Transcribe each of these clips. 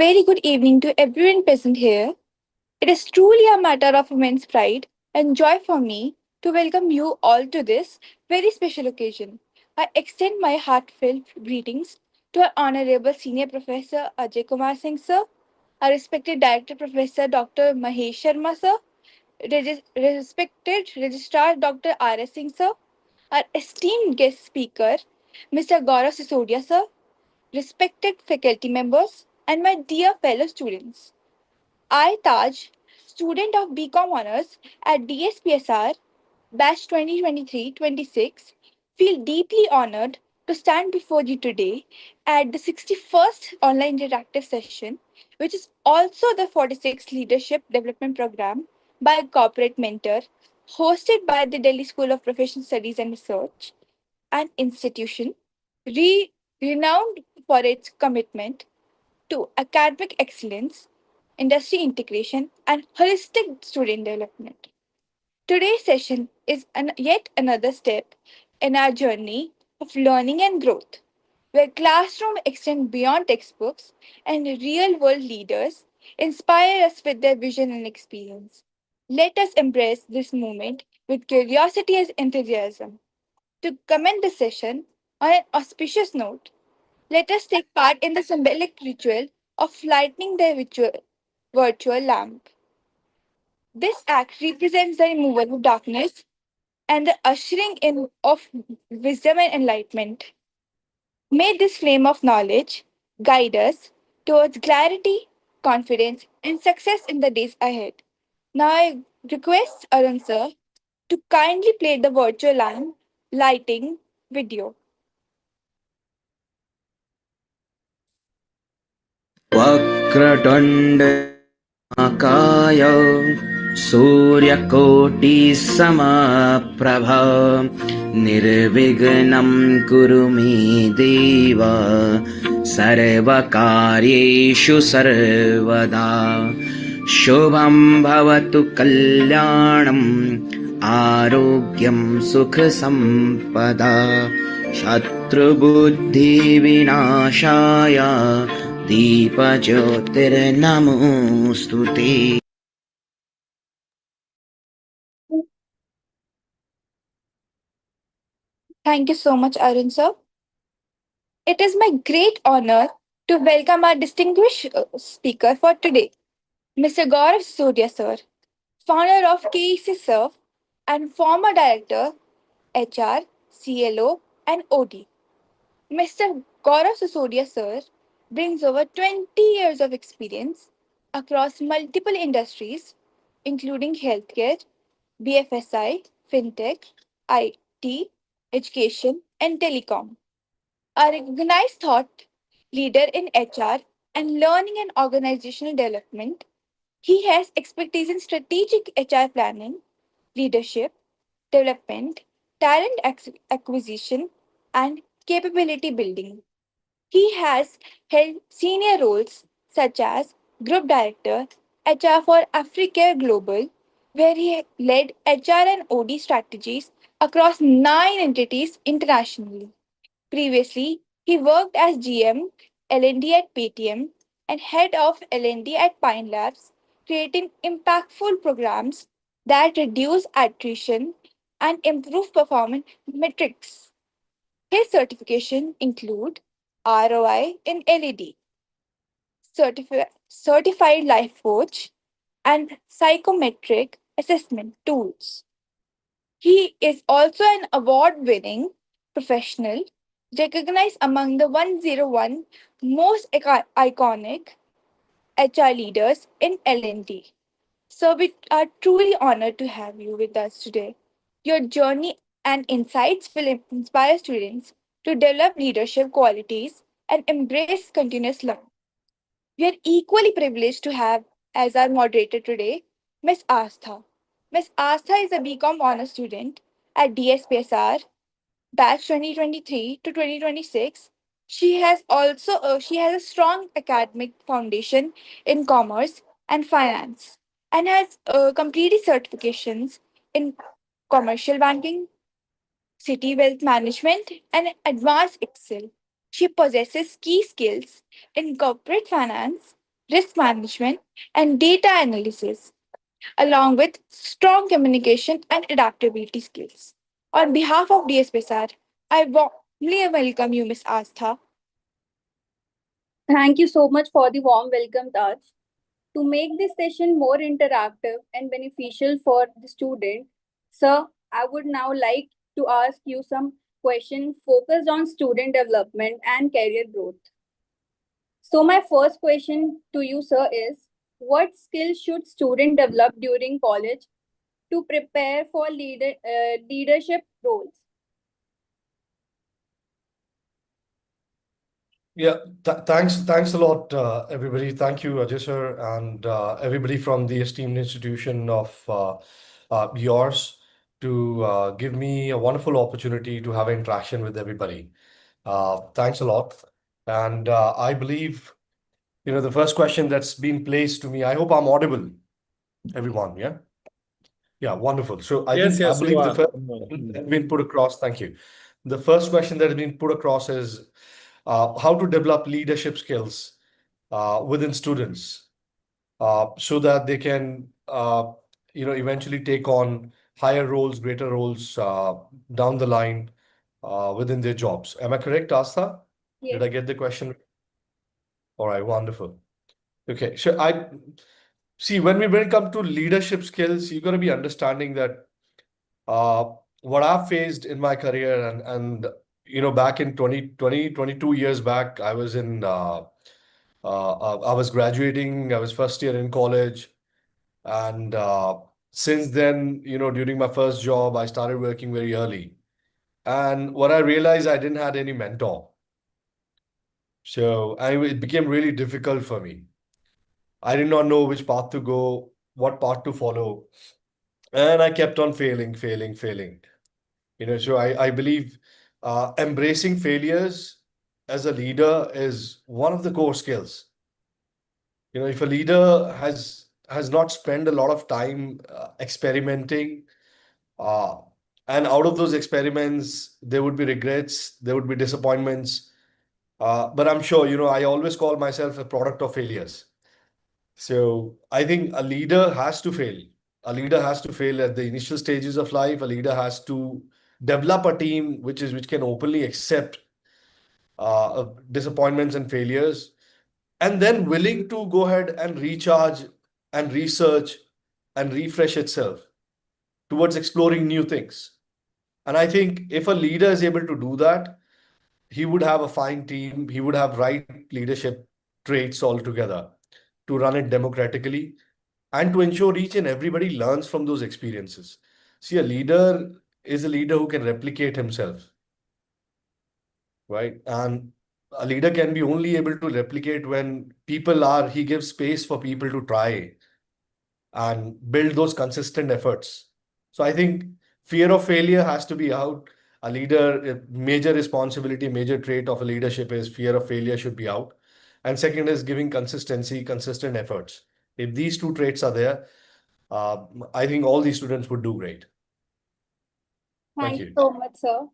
Very good evening to everyone present here. It is truly a matter of immense pride and joy for me to welcome you all to this very special occasion. I extend my heartfelt greetings to our Honorable Senior Professor Ajay Kumar Singh sir, our respected Director Professor Dr. Mahesh Sharma sir, respected Registrar Dr. R.S. Singh sir, our esteemed guest speaker Mr. Gaurav Sisodia sir, respected faculty members, and my dear fellow students. I, Taj, student of BCom Honours at DSPSR, batch 2023-26, feel deeply honoured to stand before you today at the 61st online interactive session, which is also the 46th Leadership Development Program by a corporate mentor, hosted by the Delhi School of Professional Studies and Research, an institution re- renowned for its commitment to academic excellence, industry integration, and holistic student development. Today's session is yet another step in our journey of learning and growth, where classroom extend beyond textbooks and real world leaders inspire us with their vision and experience. Let us embrace this moment with curiosity and enthusiasm. To commence the session on an auspicious note, let us take part in the symbolic ritual of lighting the virtual lamp. This act represents the removal of darkness and the ushering in of wisdom and enlightenment. May this flame of knowledge guide us towards clarity, confidence, and success in the days ahead. Now I request Arun sir to kindly play the virtual lamp lighting video. वक्रतुण्ड महाकाय सूर्यकोटिसमप्रभ निर्विघ्नं कुरु मे देव सर्वकार्येषु सर्वदा शुभं भवतु कल्याणम् आरोग्यं सुखसम्पदा शत्रुबुद्धिविनाशाय दीपज्योतिर्नमोऽस्तु ते Thank you so much, Arun sir. It is my great honor to welcome our distinguished speaker for today, Mr. Gaurav Sisodia sir, founder of KECServ and former director, HR, CLO, and OD. Mr. Gaurav Sisodia sir brings over 20 years of experience across multiple industries, including healthcare, BFSI, fintech, IT, education, and telecom. A recognized thought leader in HR and learning and organizational development, he has expertise in strategic HR planning, leadership, development, acquisition, and capability building. He has held senior roles such as Group Director, HR for Africa Global, where he led HR and OD strategies across 9 entities internationally. Previously, he worked as GM L&D at Paytm and head of L&D at Pine Labs, creating impactful programs that reduce attrition and improve performance metrics. His certification include ROI in LED, certified life coach, and psychometric assessment tools. He is also an award winning professional recognized among the 101 most iconic HR leaders in L&D. So we are truly honored to have you with us today. Your journey and insights will inspire students to develop leadership qualities and embrace continuous learning. We are equally privileged to have as our moderator today Miss Astha. Miss Astha is a BCom honor student at DSPSR batch 2023 to 2026. She has a strong academic foundation in commerce and finance and has completed certifications in commercial banking, city wealth management, and advanced Excel. She possesses key skills in corporate finance, risk management, and data analysis, along with strong communication and adaptability skills. On behalf of DSPSR, I warmly welcome you, Ms. Astha. Thank you so much for the warm welcome, Taj. To make this session more interactive and beneficial for the student, sir, I would now like to ask you some questions focused on student development and career growth. So my first question to you, sir, is what skills should student develop during college to prepare for leadership roles? Yeah, thanks a lot, everybody. Thank you, Ajay sir, and everybody from the esteemed institution of yours to give me a wonderful opportunity to have an interaction with everybody. Thanks a lot. And I believe, the first question that's been placed to me, I hope I'm audible, everyone. Yeah. Yeah, wonderful. So Yes, I yes, you believe the are. first question that has been put across, thank you. The first question that has been put across is how to develop leadership skills within students so that they can, eventually take on higher roles, greater roles down the line within their jobs. Am I correct, Astha? Did Yes. I get the question? All right, wonderful. Okay, so I see when it comes to leadership skills, you got to be understanding that uh, what I've faced in my career and back in 22 years back, I was in I was graduating, I was first year in college, and since then, during my first job, I started working very early. And what I realized, I didn't have any mentor. So it became really difficult for me. I did not know which path to go, what path to follow. And I kept on failing, failing, failing. So I believe embracing failures as a leader is one of the core skills. If a leader has not spent a lot of time experimenting, uh, and out of those experiments, there would be regrets, there would be disappointments. But I'm sure, I always call myself a product of failures. So I think a leader has to fail. A leader has to fail at the initial stages of life. A leader has to develop a team which can openly accept disappointments and failures, and then willing to go ahead and recharge and research and refresh itself towards exploring new things. And I think if a leader is able to do that, he would have a fine team, he would have right leadership traits altogether to run it democratically and to ensure each and everybody learns from those experiences. See, a leader is a leader who can replicate himself, right? And a leader can be only able to replicate when he gives space for people to try and build those consistent efforts. So I think fear of failure has to be out. A leader, a major responsibility, major trait of a leadership is fear of failure should be out. And second is giving consistency, consistent efforts. If these two traits are there, I think all these students would do great. Thank Thank you you. so much, sir.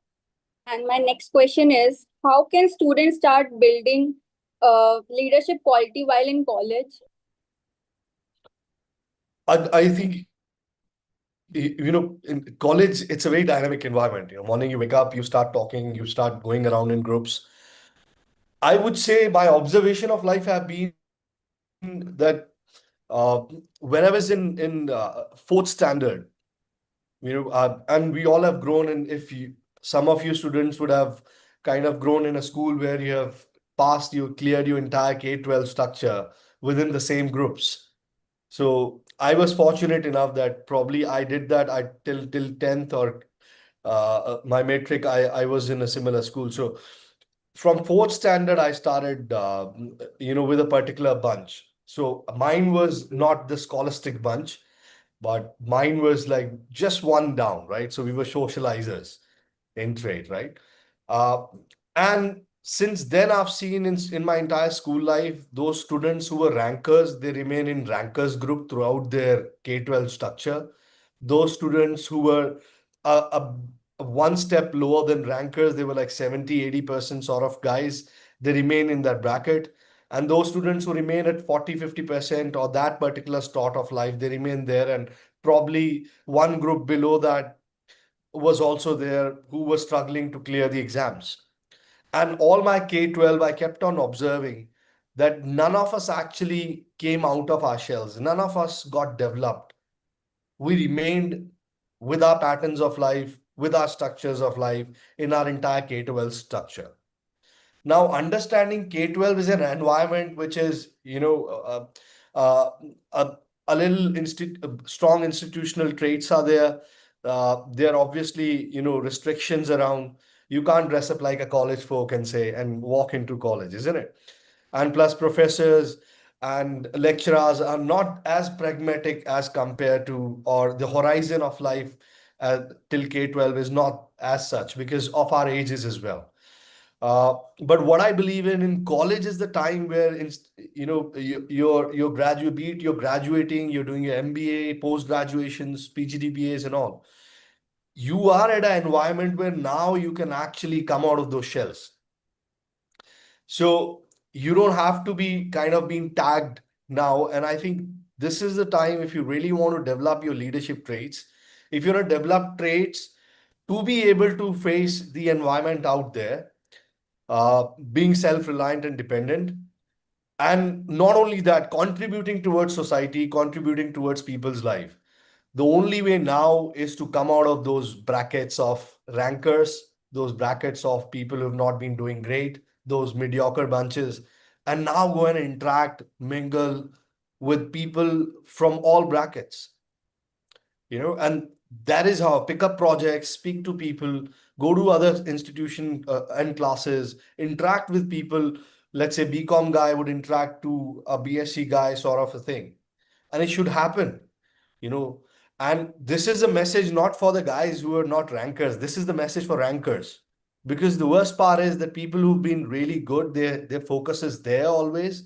And my next question is how can students start building leadership quality while in college? I think in college it's a very dynamic environment. Morning you wake up, you start talking, you start going around in groups. I would say my observation of life have been that when I was in fourth standard, and we all have grown. And some of you students would have kind of grown in a school where you cleared your entire K-12 structure within the same groups. So I was fortunate enough that probably I did that. I till 10th or my matric, I was in a similar school. So from fourth standard, I started, with a particular bunch. So mine was not the scholastic bunch, but mine was like just one down, right? So we were socializers in trade, right? Uh, and since then, I've seen in my entire school life, those students who were rankers, they remain in rankers group throughout their K-12 structure. Those students who were one step lower than rankers, they were like 70, 80% sort of guys, they remain in that bracket. And those students who remain at 40-50% or that particular start of life, they remain there. And probably one group below that was also there who was struggling to clear the exams. And all my K-12, I kept on observing that none of us actually came out of our shells. None of us got developed. We remained with our patterns of life, with our structures of life in our entire K-12 structure. Now, understanding K-12 is an environment which is, uh, a, a little strong institutional traits are there. There are obviously, restrictions around. You can't dress up like a college folk and say and walk into college, isn't it? And plus, professors and lecturers are not as pragmatic as compared to, or the horizon of life till K-12 is not as such because of our ages as well. But what I believe in college is the time where you're graduate, be it you're graduating, you're doing your MBA, post graduations, PGDBAs, and all. You are at an environment where now you can actually come out of those shells. So you don't have to be kind of being tagged now. And I think this is the time if you really want to develop your leadership traits, if you want to develop traits to be able to face the environment out there, being self-reliant and dependent, and not only that, contributing towards society, contributing towards people's life. The only way now is to come out of those brackets of rankers, those brackets of people who have not been doing great, those mediocre bunches, and now go and interact, mingle with people from all brackets, and that is how pick up projects, speak to people, go to other institution and classes, interact with people. Let's say BCom guy would interact to a BSc guy, sort of a thing, and it should happen, you know and this is a message not for the guys who are not rankers. This is the message for rankers, because the worst part is that people who've been really good, their focus is there always.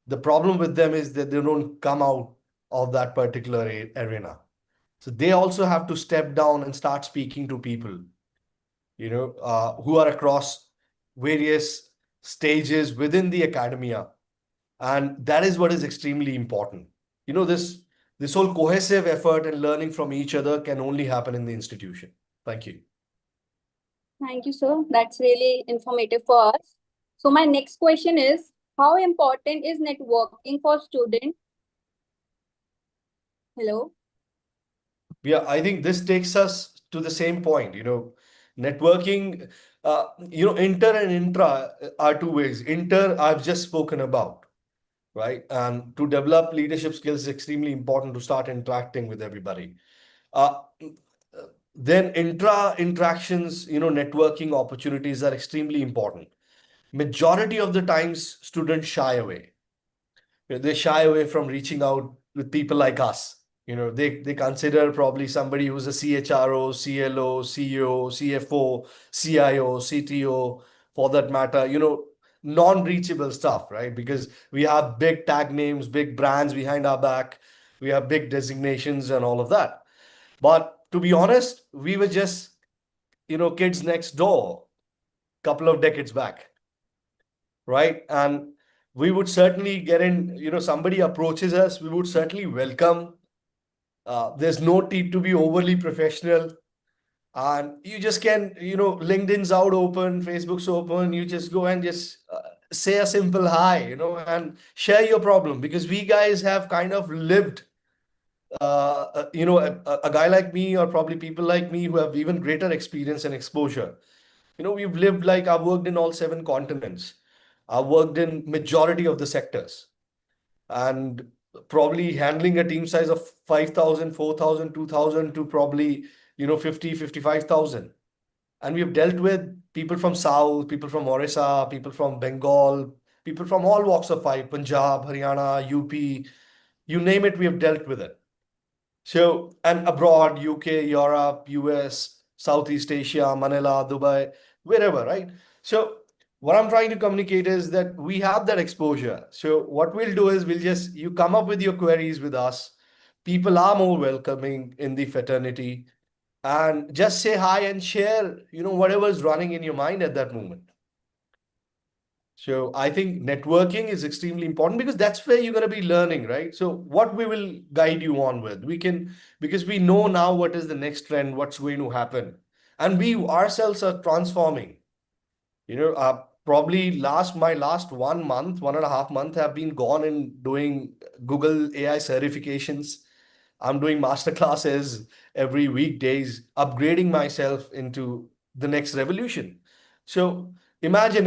The problem with them is that they don't come out of that particular arena. So they also have to step down and start speaking to people, who are across various stages within the academia, and that is what is extremely important. This whole cohesive effort and learning from each other can only happen in the institution. Thank you. Thank you, sir. That's really informative for us. So my next question is, how important is networking for students? Hello? Yeah, I think this takes us to the same point. Networking, inter and intra are two ways. Inter, I've just spoken about, right? And to develop leadership skills is extremely important to start interacting with everybody. Uh, then intra interactions, networking opportunities are extremely important. Majority of the times, students shy away. They shy away from reaching out with people like us. They consider probably somebody who's a CHRO, CLO, CEO, CFO, CIO, CTO, for that matter, non-reachable stuff, right? Because we have big tag names, big brands behind our back, we have big designations and all of that. But to be honest, we were just, kids next door couple of decades back, right? And we would certainly get in, somebody approaches us, we would certainly welcome. There's no need to be overly professional. And you just can, LinkedIn's out open, Facebook's open, you just go and just say a simple hi, and share your problem, because we guys have kind of lived, a guy like me, or probably people like me who have even greater experience and exposure. We've lived, like, I've worked in all 7 continents. I've worked in majority of the sectors, and probably handling a team size of 5,000, 4,000, 2,000 to probably, 50, 55,000. And we've dealt with people from South, people from Orissa, people from Bengal, people from all walks of life, Punjab, Haryana, UP, you name it, we have dealt with it. So, and abroad, UK, Europe, US, Southeast Asia, Manila, Dubai, wherever, right? So, what I'm trying to communicate is that we have that exposure. So, what we'll do is you come up with your queries with us. People are more welcoming in the fraternity, and just say hi and share, whatever is running in your mind at that moment. So I think networking is extremely important because that's where you're going to be learning, right? So what we will guide you on with, we can, because we know now what is the next trend, what's going to happen, and we ourselves are transforming. Probably my last 1 month, 1.5 month have been gone in doing Google AI certifications. I'm doing master classes every weekdays, upgrading myself into the next revolution. So imagine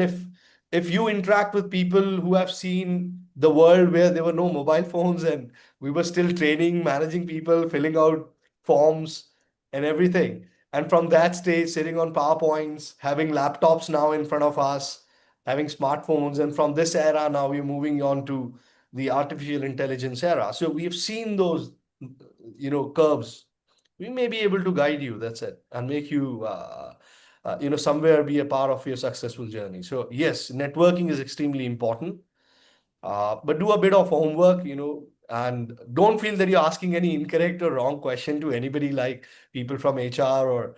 if you interact with people who have seen the world where there were no mobile phones and we were still training, managing people, filling out forms and everything. And from that stage, sitting on PowerPoints, having laptops now in front of us, having smartphones, and from this era now we're moving on to the artificial intelligence era. So we have seen those, curves. We may be able to guide you. That's it, and make you, somewhere be a part of your successful journey. So yes, networking is extremely important. But do a bit of homework, and don't feel that you're asking any incorrect or wrong question to anybody like people from HR or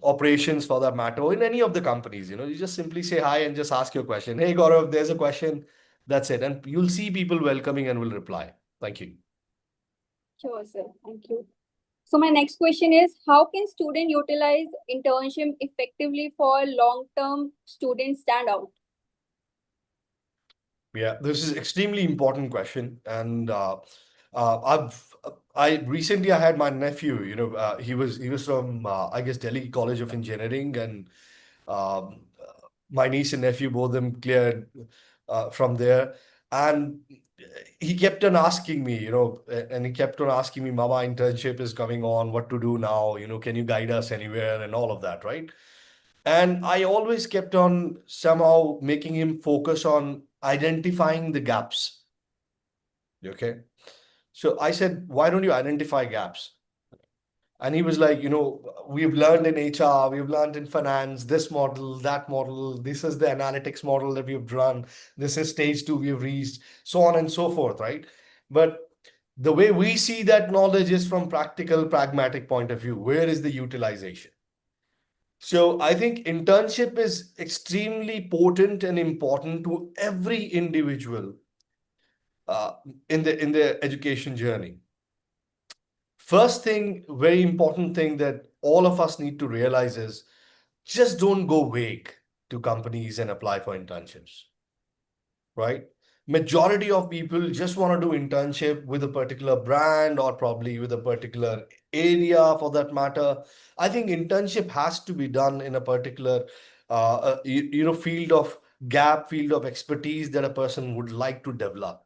operations for that matter, or in any of the companies. You just simply say hi and just ask your question. Hey, Gaurav, there's a question. That's it. And you'll see people welcoming and will reply. Thank you. Sure, sir. Thank you. So my next question is, how can student utilize internship effectively for long-term student standout? Yeah, this is extremely important question, and I recently I had my nephew. He was from I guess Delhi College of Engineering, and my niece and nephew, both of them cleared from there, and he kept on asking me, and he kept on asking me, "Mama, internship is coming on. What to do now? Can you guide us anywhere?" And all of that, right? And I always kept on somehow making him focus on identifying the gaps. Okay. So I said, why don't you identify gaps? And he was like, we've learned in HR, we've learned in finance, this model, that model, this is the analytics model that we've run, this is stage two we've reached, so on and so forth, right? But the way we see that knowledge is from practical, pragmatic point of view. Where is the utilization? So I think internship is extremely potent and important to every individual uh, in the education journey. First thing, very important thing that all of us need to realize is just don't go vague to companies and apply for internships, right? Majority of people just want to do internship with a particular brand or probably with a particular area for that matter. I think internship has to be done in a particular field of field of expertise that a person would like to develop.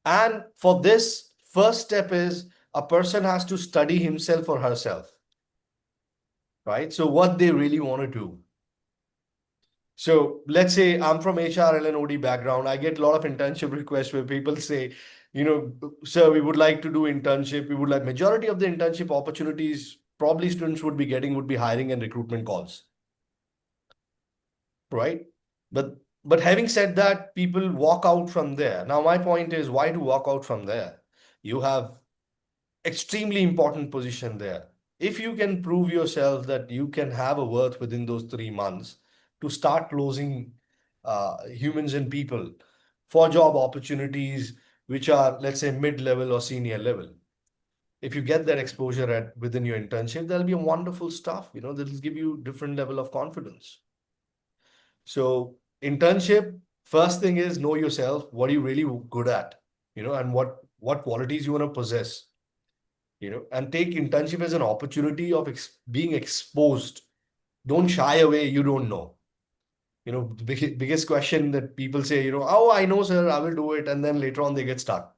And for this, first step is a person has to study himself or herself, right? So what they really want to do. So let's say I'm from HR LNOD background. I get a lot of internship requests where people say, sir, we would like to do internship. We would like majority of the internship opportunities probably students would be getting would be hiring and recruitment calls, right? But having said that, people walk out from there. Now my point is, why do walk out from there? You have extremely important position there. If you can prove yourself that you can have a worth within those 3 months to start closing humans and people for job opportunities, which are, let's say, mid-level or senior level. If you get that exposure at within your internship, that'll be a wonderful stuff, that'll give you different level of confidence. So internship, first thing is know yourself, what are you really good at, and what qualities you want to possess, and take internship as an opportunity of being exposed. Don't shy away, you don't know. The biggest question that people say, oh, I know, sir, I will do it. And then later on they get stuck.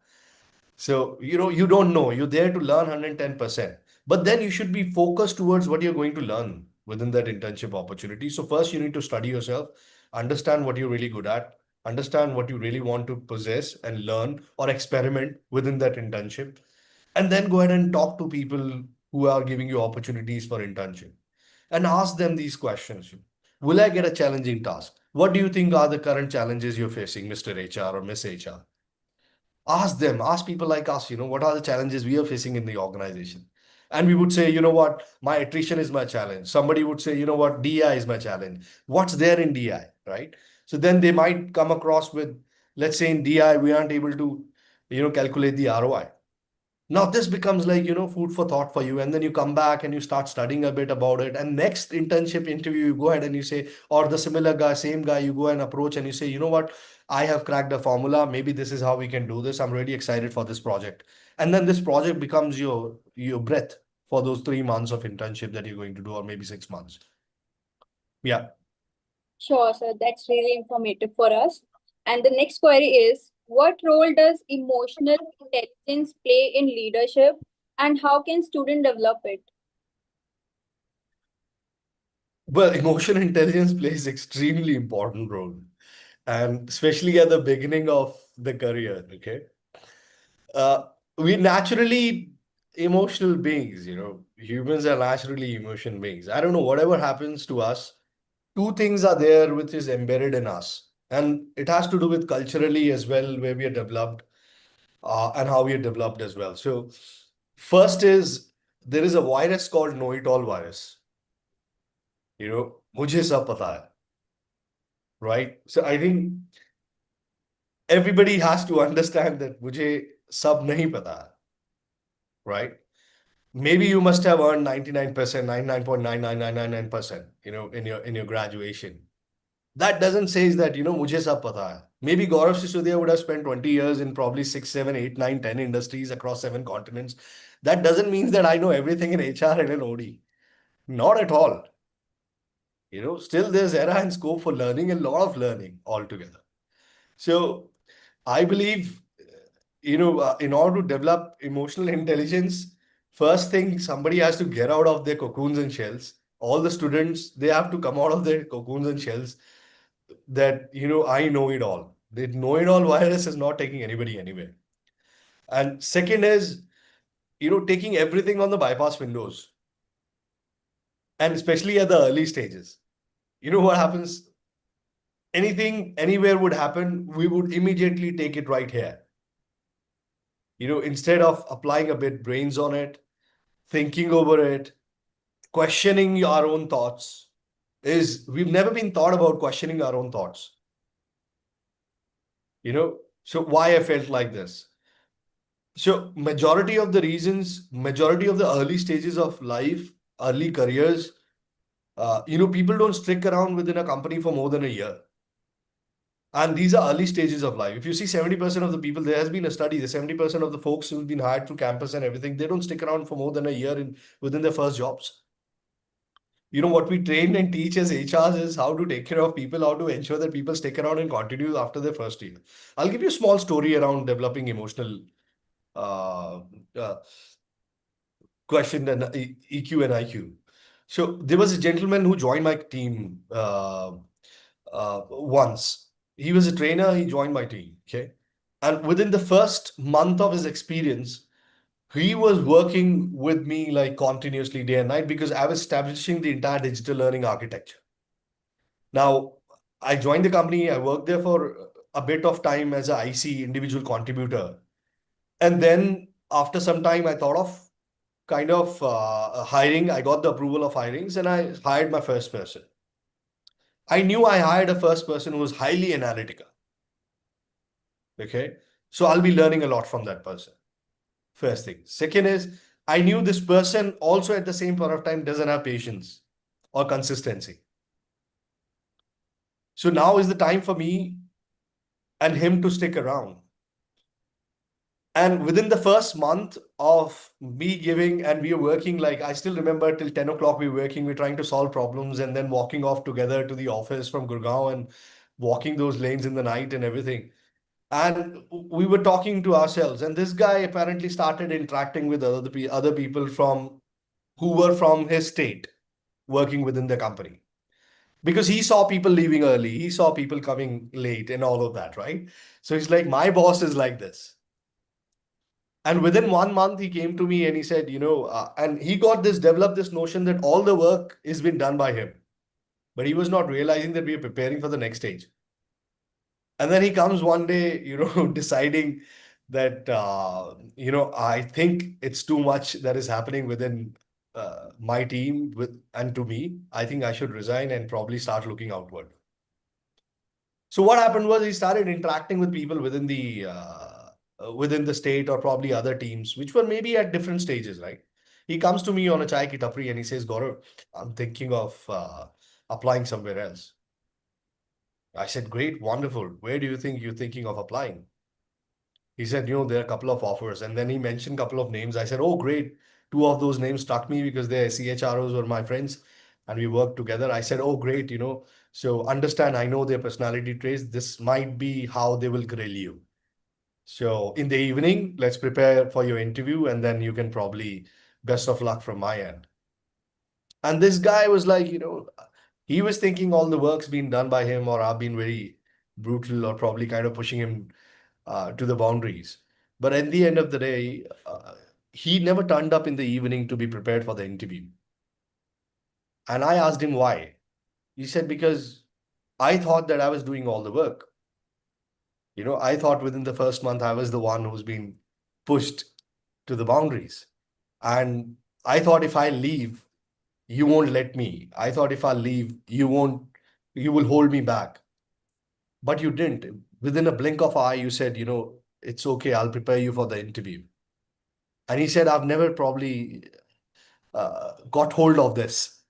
So, you don't know. You're there to learn 110%. But then you should be focused towards what you're going to learn within that internship opportunity. So, first, you need to study yourself, understand what you're really good at, understand what you really want to possess and learn or experiment within that internship. And then go ahead and talk to people who are giving you opportunities for internship and ask them these questions. Will I get a challenging task? What do you think are the current challenges you're facing, Mr. HR or Miss HR? Ask them, ask people like us, what are the challenges we are facing in the organization? And we would say, what, my attrition is my challenge. Somebody would say, what, DI is my challenge. What's there in DI, right? So then they might come across with, let's say in DI, we aren't able to, calculate the ROI. Now this becomes like, food for thought for you. And then you come back and you start studying a bit about it. And next internship interview, you go ahead and you say, or the similar guy, same guy, you go and approach and you say, you know what, I have cracked the formula. Maybe this is how we can do this. I'm really excited for this project. And then this project becomes your breath for those 3 months of internship that you're going to do, or maybe 6 months. Yeah. Sure, sir. That's really informative for us. And the next query is, what role does emotional intelligence play in leadership, and how can student develop it? Well, emotional intelligence plays extremely important role, and especially at the beginning of the career. Okay, uh, we naturally emotional beings. Humans are naturally emotion beings. I don't know, whatever happens to us, two things are there which is embedded in us, and it has to do with culturally as well, where we are developed, and how we are developed as well. So, first is there is a virus called know-it-all virus. मुझे सब पता है, right? So I think everybody has to understand that मुझे सब नहीं पता है, right? Maybe you must have earned 99%, 99.99999%, in your graduation. That doesn't say that, मुझे सब पता है. Maybe Gaurav Sisodia would have spent 20 years in probably 6, 7, 8, 9, 10 industries across 7 continents. That doesn't mean that I know everything in HR and in OD. Not at all. Still there's era and scope for learning, and a lot of learning altogether. So I believe, in order to develop emotional intelligence, first thing, somebody has to get out of their cocoons and shells. All the students, they have to come out of their cocoons and shells that, I know it all. The know it all virus is not taking anybody anywhere. And second is, taking everything on the bypass windows, and especially at the early stages. You know what happens? Anything, anywhere would happen, we would immediately take it right here. Instead of applying a bit brains on it, thinking over it, questioning our own thoughts, is we've never been thought about questioning our own thoughts. So why I felt like this. So majority of the reasons, majority of the early stages of life, early careers, people don't stick around within a company for more than a year. And these are early stages of life. If you see 70% of the people, there has been a study, the 70% of the folks who've been hired through campus and everything, they don't stick around for more than a year within their first jobs. What we train and teach as HRs is how to take care of people, how to ensure that people stick around and continue after their first year. I'll give you a small story around developing emotional uh, uh, question and EQ and IQ. So there was a gentleman who joined my team once. He was a trainer, he joined my team. Okay. And within the first month of his experience, he was working with me like continuously day and night, because I was establishing the entire digital learning architecture. Now, I joined the company, I worked there for a bit of time as a IC, individual contributor. And then after some time, I thought of kind of hiring. I got the approval of hirings and I hired my first person. I knew I hired a first person who was highly analytical. Okay. So I'll be learning a lot from that person. First thing. Second is, I knew this person also at the same point of time doesn't have patience or consistency. So now is the time for me and him to stick around. And within the first month of me giving, and we were working, like I still remember till 10 o'clock we were working, we're trying to solve problems and then walking off together to the office from Gurgaon and walking those lanes in the night and everything. And we were talking to ourselves. And this guy apparently started interacting with other people who were from his state working within the company. Because he saw people leaving early, he saw people coming late and all of that, right? So he's like, my boss is like this. And within 1 month, he came to me and he said, and he developed this notion that all the work is been done by him. But he was not realizing that we are preparing for the next stage. And then he comes one day, deciding that, I think it's too much that is happening within my team and to me. I think I should resign and probably start looking outward. So what happened was he started interacting with people within the state or probably other teams, which were maybe at different stages, right? He comes to me on a chai ki tapri and he says, Gaurav, I'm thinking of applying somewhere else. I said, great, wonderful. Where do you think you're thinking of applying? He said, there are a couple of offers. And then he mentioned a couple of names. I said, oh, great. Two of those names struck me because their CHROs were my friends and we worked together. I said, oh, great. So understand, I know their personality traits. This might be how they will grill you. So in the evening, let's prepare for your interview and then you can probably best of luck from my end. And this guy was like, he was thinking all the work's been done by him or I've been very brutal or probably kind of pushing him to the boundaries. But at the end of the day, he never turned up in the evening to be prepared for the interview. And I asked him why. He said, because I thought that I was doing all the work. I thought within the first month, I was the one who's been pushed to the boundaries. And I thought if I leave, you won't let me. I thought if I leave, you will hold me back. But you didn't. Within a blink of eye, you said, it's okay, I'll prepare you for the interview. And he said, I've never probably got hold of this,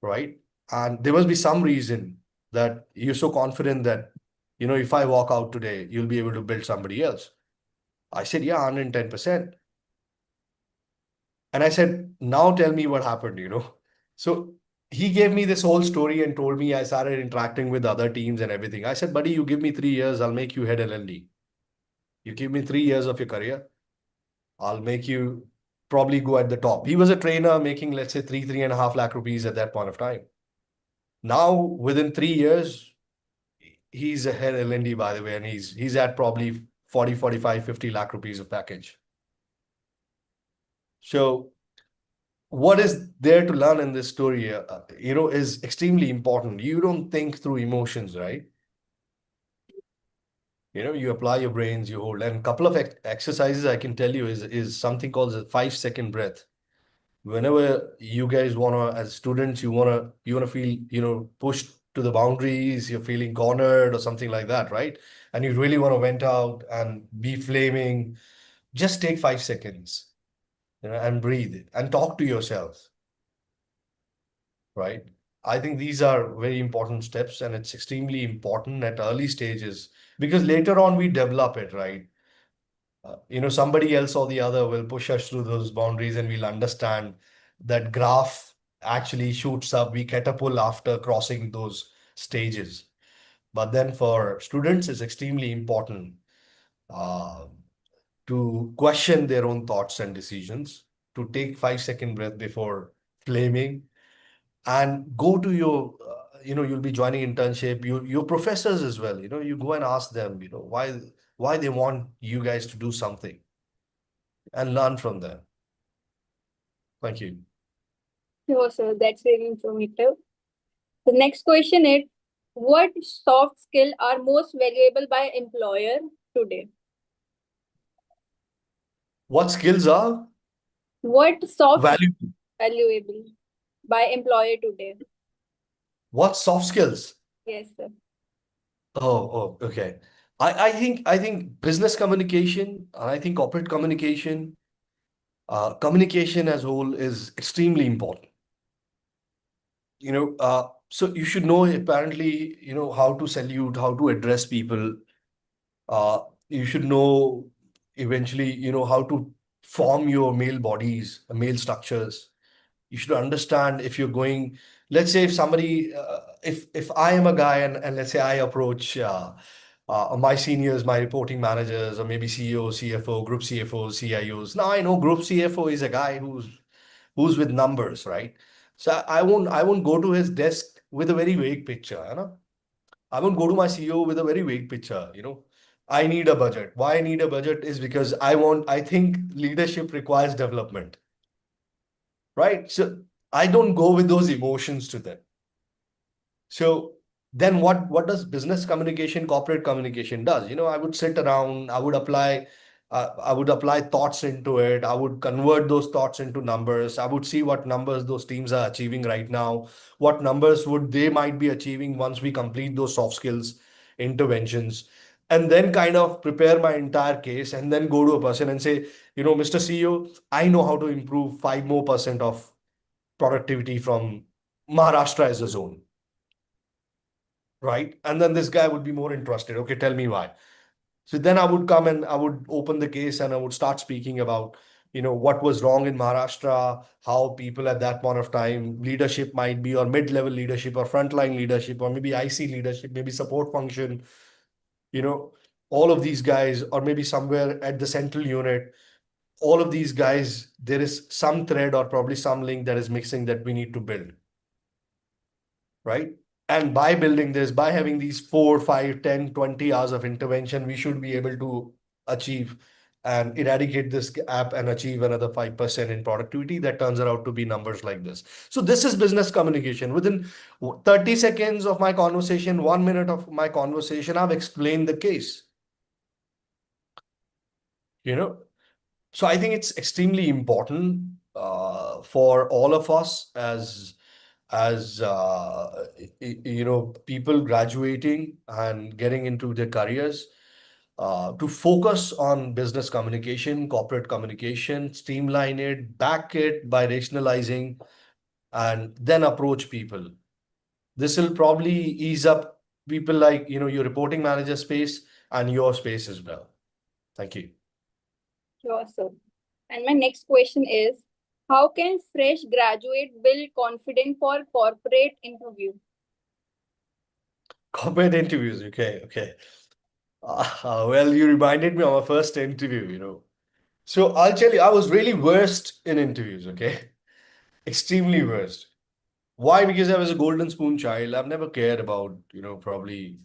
right? And there must be some reason that you're so confident that, if I walk out today, you'll be able to build somebody else. I said, yeah, 110%. And I said, now tell me what happened. So he gave me this whole story and told me I started interacting with other teams and everything. I said, buddy, you give me 3 years, I'll make you head LLD. You give me 3 years of your career, I'll make you probably go at the top. He was a trainer making, let's say, 3.5 lakh rupees at that point of time. Now, within 3 years, he's a head LND, by the way, and he's at probably 40, 45, 50 lakh rupees of package. So what is there to learn in this story, is extremely important. You don't think through emotions, right? You apply your brains, you hold. And a couple of exercises I can tell you is something called the 5 second breath. Whenever you guys wanna, as students, you wanna feel, pushed to the boundaries, you're feeling cornered or something like that, right? And you really want to vent out and be flaming, just take 5 seconds, and breathe and talk to yourself, right? I think these are very important steps, and it's extremely important at early stages because later on we develop it, right? Somebody else or the other will push us through those boundaries and we'll understand that graph actually shoots up. We catapult after crossing those stages. But then for students, it's extremely important uh, to question their own thoughts and decisions, to take 5 second breath before flaming and go to you'll be joining internship, your professors as well. You go and ask them, why they want you guys to do something and learn from them. Thank you. Sure, sir. That's very informative. The next question is, what soft skill are most valuable by employer today? What skills are What soft valuable? valuable by employer today? What soft skills? Yes, sir. Okay. I think business communication, and I think corporate communication, communication as a whole is extremely important. So you should know apparently, how to salute, how to address people. You should know eventually, how to form your male bodies, male structures. You should understand if you're going, let's say if somebody, if I am a guy and let's say I approach my seniors, my reporting managers, or maybe CEO, CFO, group CFOs, CIOs. Now I know group CFO is a guy who's with numbers, right? So I won't go to his desk with a very vague picture. I won't go to my CEO with a very vague picture. I need a budget. Why I need a budget is because I think leadership requires development, right? So I don't go with those emotions to them. So then what does business communication, corporate communication does? I would sit around, I would apply I would apply thoughts into it. I would convert those thoughts into numbers. I would see what numbers those teams are achieving right now, what numbers would they might be achieving once we complete those soft skills interventions, and then kind of prepare my entire case and then go to a person and say, Mr. CEO, I know how to improve 5% more of productivity from Maharashtra as a zone, right? And then this guy would be more interested. Okay, tell me why. So then I would come and I would open the case and I would start speaking about, what was wrong in Maharashtra, how people at that point of time, leadership might be, or mid-level leadership, or frontline leadership, or maybe IC leadership, maybe support function, you know, all of these guys, or maybe somewhere at the central unit, all of these guys, there is some thread or probably some link that is missing that we need to build, right? And by building this, by having these 4, 5, 10, 20 hours of intervention, we should be able to achieve and eradicate this gap and achieve another 5% in productivity that turns out to be numbers like this. So this is business communication. Within 30 seconds of my conversation, 1 minute of my conversation, I've explained the case. You know, so I think it's extremely important for all of us as people graduating and getting into their careers to focus on business communication, corporate communication, streamline it, back it by rationalizing, and then approach people. This will probably ease up people like your reporting manager space and your space as well. Thank you. Sure, sir. And my next question is, how can fresh graduate build confidence for corporate interview? Corporate interviews. Okay, okay. Well, you reminded me of my first interview. So I'll tell you, I was really worst in interviews, okay? Extremely worst. Why? Because I was a golden spoon child. I've never cared about, probably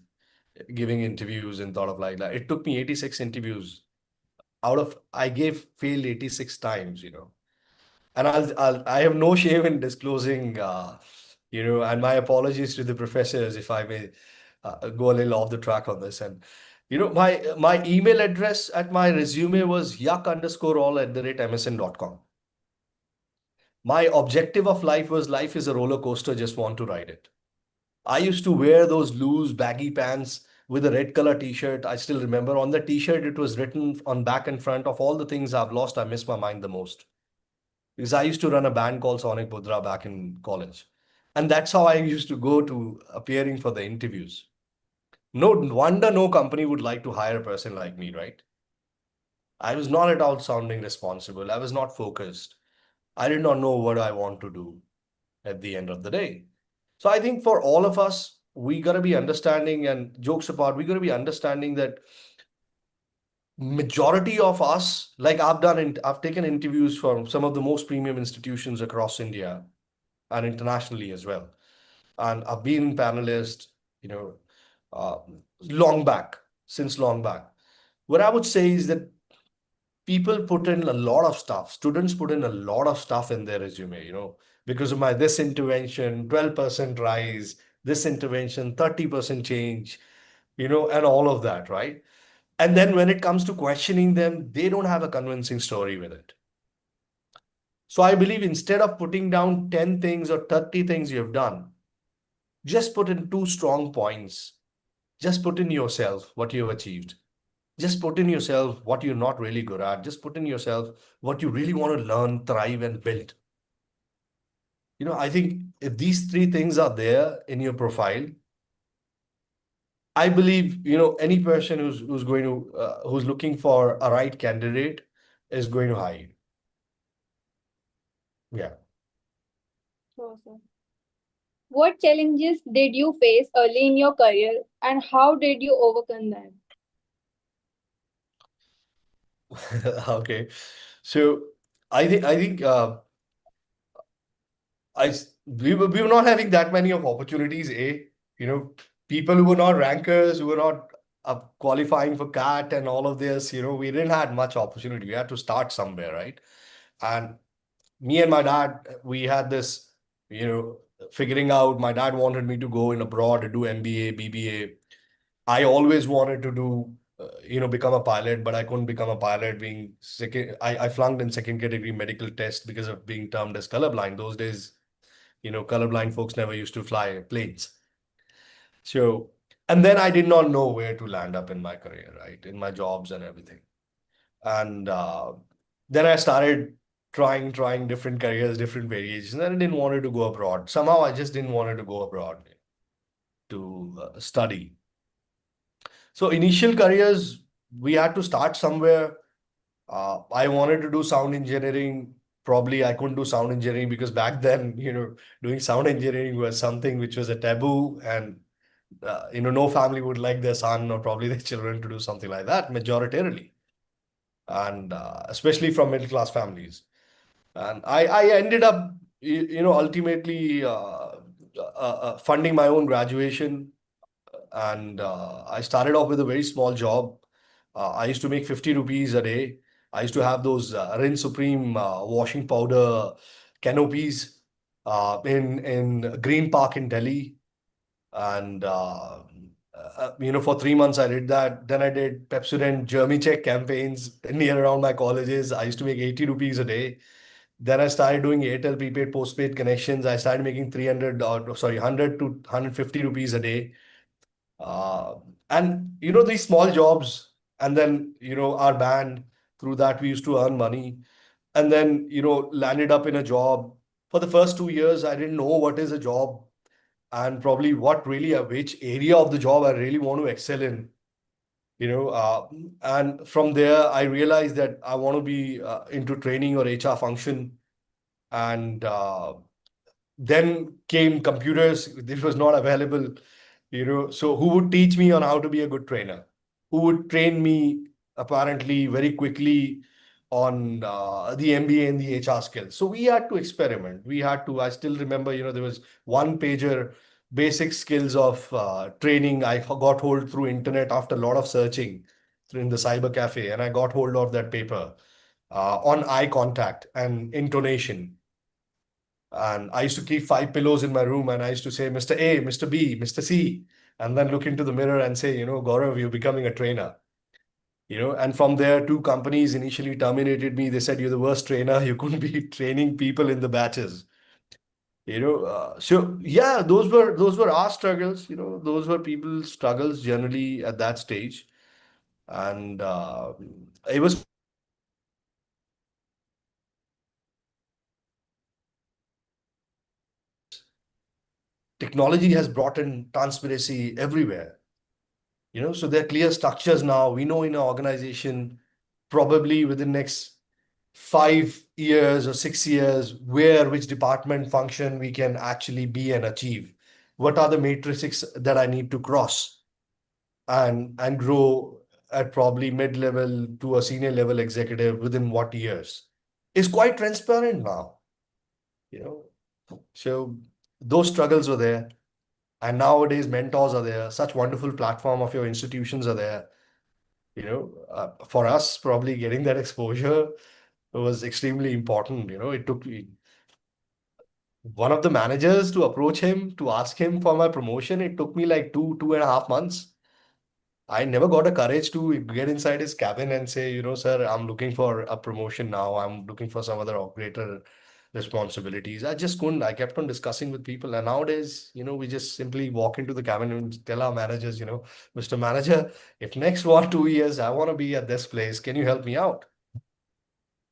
giving interviews and thought of like that. It took me 86 interviews. I gave failed 86 times. And I have no shame in disclosing, and my apologies to the professors if I may go a little off the track on this. And my email address at my resume was yuck_all@msn.com. My objective of life is a roller coaster, just want to ride it. I used to wear those loose baggy pants with a red color t-shirt. I still remember on the t-shirt it was written on back and front, of all the things I've lost, I miss my mind the most. Because I used to run a band called Sonic Budra back in college. And that's how I used to go to appearing for the interviews. No wonder no company would like to hire a person like me, right? I was not at all sounding responsible. I was not focused. I did not know what I want to do at the end of the day. So I think for all of us, we got to be understanding, and jokes apart, we got to be understanding that majority of us, like I've taken interviews from some of the most premium institutions across India and internationally as well. And I've been panelist, you know, uh, long back, since long back. What I would say is that people put in a lot of stuff. Students put in a lot of stuff in their resume, because of my this intervention, 12% rise, this intervention, 30% change, and all of that, right? And then when it comes to questioning them, they don't have a convincing story with it. So I believe instead of putting down 10 things or 30 things you have done, just put in two strong points. Just put in yourself what you have achieved. Just put in yourself what you're not really good at. Just put in yourself what you really want to learn, thrive, and build. I think if these three things are there in your profile, I believe, any person who's going to who's looking for a right candidate is going to hire you. Yeah. Sure, sir. What challenges did you face early in your career and how did you overcome them? Okay. So I think we were not having that many of opportunities. People who were not rankers, who were not qualifying for CAT and all of this. We didn't have much opportunity. We had to start somewhere, right? And me and my dad, we had this, figuring out. My dad wanted me to go in abroad to do MBA, BBA. I always wanted to do become a pilot, but I couldn't become a pilot being second. I flunked in second category medical test because of being termed as colorblind. Those days, colorblind folks never used to fly planes. So, and then I did not know where to land up in my career, right? In my jobs and everything. And then I started trying different careers, different variations, and I didn't want to go abroad. Somehow I just didn't want to go abroad to study. So initial careers, we had to start somewhere. I wanted to do sound engineering. Probably I couldn't do sound engineering because back then, doing sound engineering was something which was a taboo, and no family would like their son or probably their children to do something like that, majoritarily, and especially from middle class families. And I ended up, ultimately funding my own graduation, and I started off with a very small job. I used to make 50 rupees a day. I used to have those Rin Supreme washing powder canopies in Green Park in Delhi. And for 3 months I did that. Then I did Pepsodent Germy Check campaigns near around my colleges. I used to make 80 rupees a day. Then I started doing Airtel prepaid postpaid connections. I started making 300, sorry, 100 to 150 rupees a day. Uh, and these small jobs, and then our band, through that we used to earn money, and then landed up in a job. For the first 2 years, I didn't know what is a job, and probably which area of the job I really want to excel in. And from there, I realized that I want to be into training or HR function, and then came computers. This was not available, so who would teach me on how to be a good trainer? Who would train me apparently very quickly on the MBA and the HR skills? So we had to experiment. I still remember, there was one pager, basic skills of training. I got hold through internet after a lot of searching in the cyber cafe, and I got hold of that paper on eye contact and intonation. And I used to keep 5 pillows in my room, and I used to say, Mr. A, Mr. B, Mr. C, and then look into the mirror and say, Gaurav, you're becoming a trainer. And from there, two companies initially terminated me. They said, you're the worst trainer. You couldn't be training people in the batches. So yeah, those were our struggles. Those were people's struggles generally at that stage, and it was technology has brought in transparency everywhere. So there are clear structures now. We know in our organization, probably within next 5 years or 6 years, which department function we can actually be and achieve. What are the matrices that I need to cross and grow at probably mid-level to a senior level executive within what years? Is quite transparent now. You know, so those struggles were there. And nowadays, mentors are there. Such wonderful platform of your institutions are there. For us, probably getting that exposure was extremely important. It took one of the managers to approach him to ask him for my promotion. It took me like 2.5 months. I never got the courage to get inside his cabin and say, sir, I'm looking for a promotion now. I'm looking for some other greater responsibilities. I just couldn't. I kept on discussing with people. And nowadays, we just simply walk into the cabin and tell our managers, Mr. Manager, if next 1 2 years I want to be at this place, can you help me out?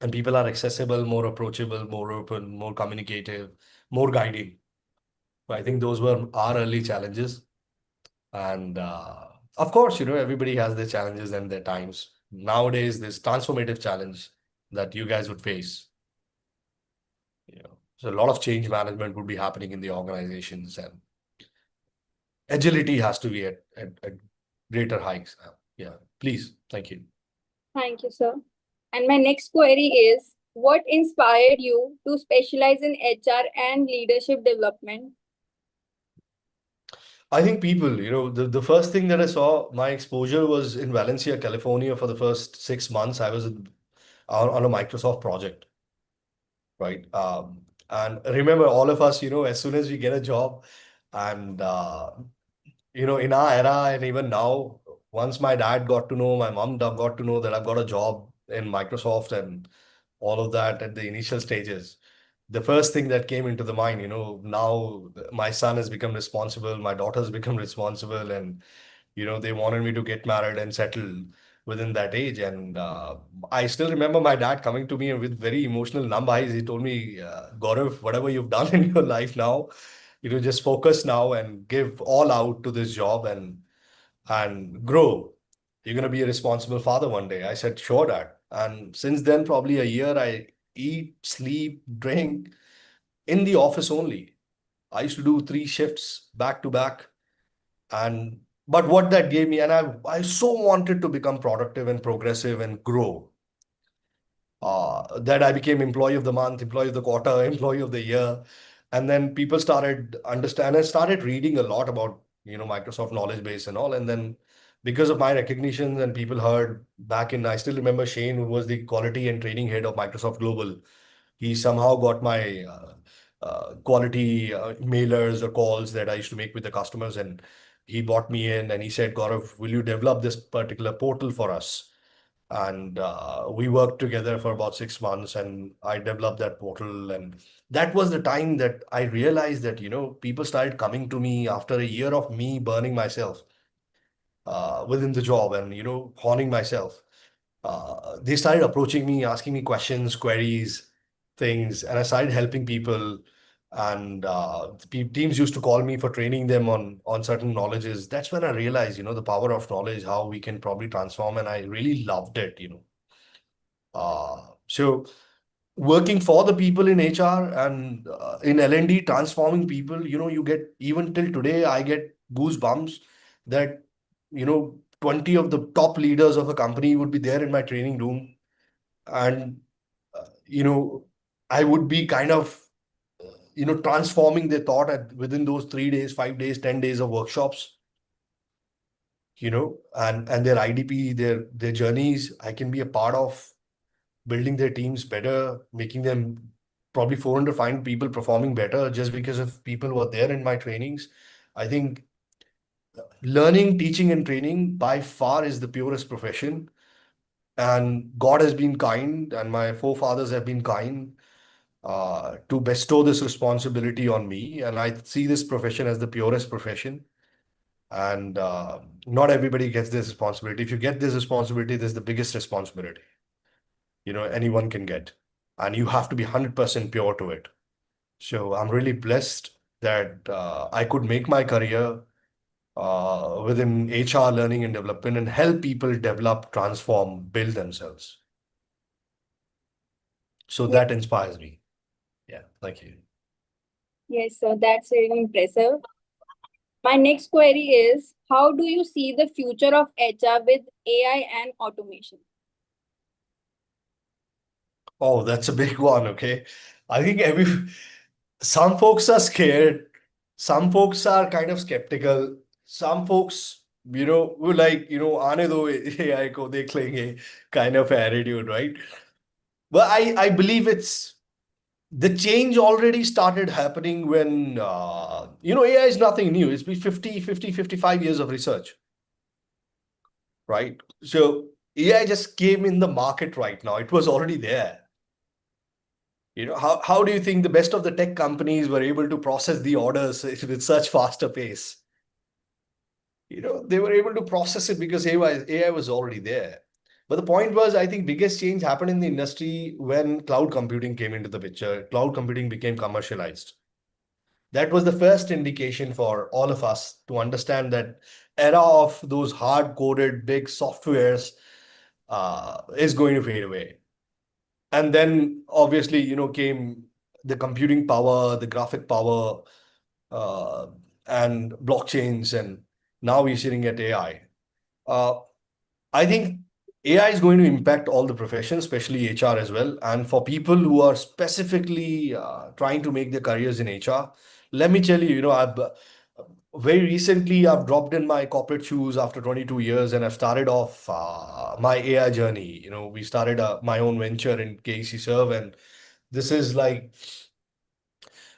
And people are accessible, more approachable, more open, more communicative, more guiding. So I think those were our early challenges. And of course, everybody has their challenges and their times. Nowadays, this transformative challenge that you guys would face. So a lot of change management would be happening in the organizations, and agility has to be at greater heights now. Yeah, please. Thank you. Thank you, sir. And my next query is, what inspired you to specialize in HR and leadership development? I think people, the first thing that I saw, my exposure was in Valencia, California for the first 6 months. I was on a Microsoft project, right? And remember, all of us, as soon as we get a job, and in our era and even now, once my dad got to know, my mom got to know that I've got a job in Microsoft and all of that at the initial stages, the first thing that came into the mind, now my son has become responsible, my daughter's become responsible, and they wanted me to get married and settle within that age. And I still remember my dad coming to me with very emotional, numb eyes. He told me, Gaurav, whatever you've done in your life now, just focus now and give all out to this job and grow. You're going to be a responsible father one day. I said, sure, dad. And since then, probably a year, I eat, sleep, drink in the office only. I used to do 3 shifts back to back. And but what that gave me, and I so wanted to become productive and progressive and grow, that I became employee of the month, employee of the quarter, employee of the year. And then people started understand and started reading a lot about, Microsoft knowledge base and all. And then because of my recognitions and people heard back in, I still remember Shane, who was the quality and training head of Microsoft Global. He somehow got my quality mailers or calls that I used to make with the customers. And he brought me in and he said, Gaurav, will you develop this particular portal for us? And we worked together for about 6 months and I developed that portal. And that was the time that I realized that, people started coming to me after a year of me burning myself within the job and, honing myself. They started approaching me, asking me questions, queries, things, and I started helping people. And teams used to call me for training them on certain knowledges. That's when I realized, the power of knowledge, how we can probably transform, and I really loved it. So working for the people in HR and in L&D, transforming people, you get, even till today, I get goosebumps that, 20 of the top leaders of a company would be there in my training room. And, you know, I would be kind of, transforming their thought within those 3 days, 5 days, 10 days of workshops, and their IDP, their journeys, I can be a part of building their teams better, making them probably 400, 500 people performing better just because of people who are there in my trainings. I think learning, teaching, and training by far is the purest profession. And God has been kind, and my forefathers have been kind to bestow this responsibility on me. And I see this profession as the purest profession. And not everybody gets this responsibility. If you get this responsibility, this is the biggest responsibility anyone can get, and you have to be 100% pure to it. So I'm really blessed that I could make my career within HR learning and development and help people develop, transform, build themselves. So Yes, that inspires me. Yeah, thank you. yes, so that's really impressive. My next query is, how do you see the future of HR with AI and automation? Oh, that's a big one. Okay, I think some folks are scared, some folks are kind of skeptical, some folks were like, aane do AI ko dekh lenge kind of attitude, right? But I believe the change already started happening when AI is nothing new. It's been 55 years of research, right? So AI just came in the market right now. It was already there. How do you think the best of the tech companies were able to process the orders with such faster pace? They were able to process it because AI was already there. But the point was, I think biggest change happened in the industry when cloud computing came into the picture. Cloud computing became commercialized. That was the first indication for all of us to understand that era of those hard-coded big softwares is going to fade away. And then obviously, came the computing power, the graphic power, uh, and blockchains, and now we're sitting at AI. Uh, I think AI is going to impact all the professions, especially HR as well. And for people who are specifically trying to make their careers in HR, let me tell you, I've very recently I've dropped in my corporate shoes after 22 years, and I've started off my AI journey. We started my own venture in KECServ, and this is like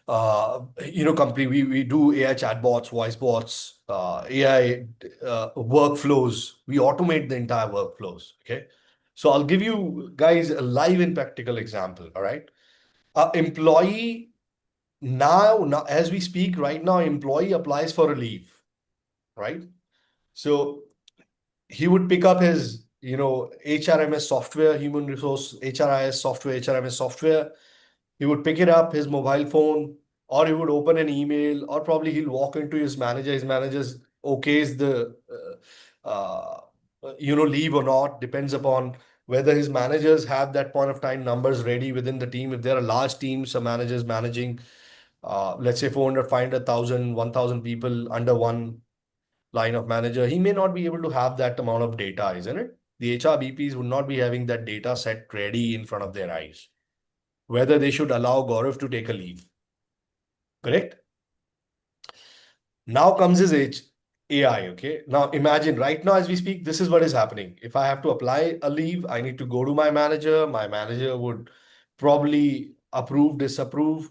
company, we do AI chatbots, voice bots, AI workflows. We automate the entire workflows. Okay. So I'll give you guys a live and practical example. All right. Employee now, as we speak right now, employee applies for a leave, right? So he would pick up his, HRMS software, human resource, HRIS software, HRMS software. He would pick it up, his mobile phone, or he would open an email, or probably he'll walk into his manager. His manager's okays the, leave or not. Depends upon whether his managers have that point of time numbers ready within the team. If there are large teams, some managers managing, let's say 400, 500,000, 1,000 people under one line of manager, he may not be able to have that amount of data, isn't it? The HR BPs would not be having that data set ready in front of their eyes, whether they should allow Gaurav to take a leave. Correct? Now comes his age AI. Okay. Now imagine right now as we speak, this is what is happening. If I have to apply a leave, I need to go to my manager. My manager would probably approve, disapprove.